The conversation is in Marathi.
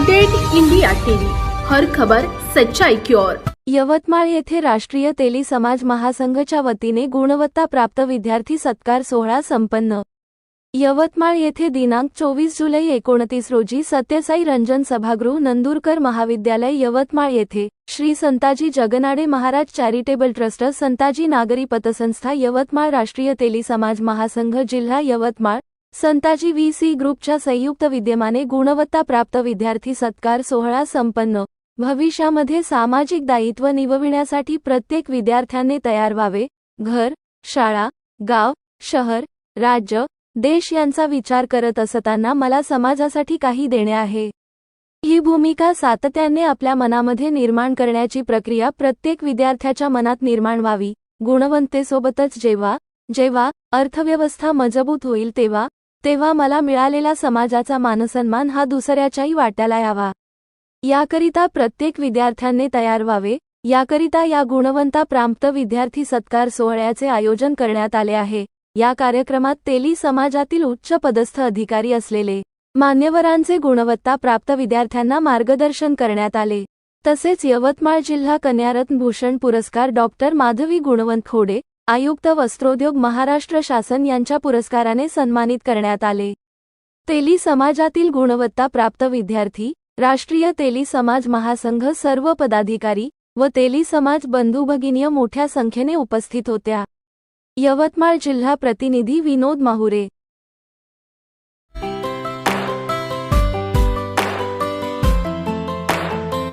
अपडेट इंडिया टीव्ही, हर खबर सच्चाई की ओर। यवतमाळ येथे राष्ट्रीय तेली समाज महासंघच्या वतीने गुणवत्ता प्राप्त विद्यार्थी सत्कार सोहळा संपन्न। यवतमाळ येथे दिनांक 24 जुलै 2029 रोजी सत्यसाई रंजन सभागृह नंदुरकर महाविद्यालय यवतमाळ येथे श्री संताजी जगनाडे महाराज चॅरिटेबल ट्रस्ट, संताजी नागरी पतसंस्था यवतमाळ, राष्ट्रीय तेली समाज महासंघ जिल्हा यवतमाळ, संताजी VC ग्रुपच्या संयुक्त विद्यमाने गुणवत्ता प्राप्त विद्यार्थी सत्कार सोहळा संपन्न। भविष्यामध्ये सामाजिक दायित्व निभविण्यासाठी प्रत्येक विद्यार्थ्याने तयार व्हावे। घर, शाळा, गाव, शहर, राज्य, देश यांचा विचार करत असताना मला समाजासाठी काही देणे आहे, ही भूमिका सातत्याने आपल्या मनामध्ये निर्माण करण्याची प्रक्रिया प्रत्येक विद्यार्थ्याच्या मनात निर्माण व्हावी। गुणवत्तेसोबतच जेव्हा अर्थव्यवस्था मजबूत होईल तेव्हा मला मिळालेला समाजाचा मानसन्मान हा दुसऱ्याच्याही वाट्याला यावा। याकरिता प्रत्येक विद्यार्थ्यांनी तयार व्हावे। याकरिता या गुणवंता प्राप्त विद्यार्थी सत्कार सोहळ्याचे आयोजन करण्यात आले आहे। या कार्यक्रमात तेली समाजातील उच्च पदस्थ अधिकारी असलेले मान्यवरांचे गुणवत्ता प्राप्त विद्यार्थ्यांना मार्गदर्शन करण्यात आले। तसेच यवतमाळ जिल्हा कन्यारत्न भूषण पुरस्कार डॉक्टर माधवी गुणवंत खोडे, आयुक्त वस्त्रोद्योग महाराष्ट्र शासन यांच्या पुरस्काराने सन्मानित करण्यात आले। तेली समाजातील गुणवत्ता प्राप्त विद्यार्थी, राष्ट्रीय तेली समाज महासंघ सर्व पदाधिकारी व तेली समाज बंधू भगिनी मोठ्या संख्येने उपस्थित होत्या। यवतमाळ जिल्हा प्रतिनिधी विनोद माहुरे।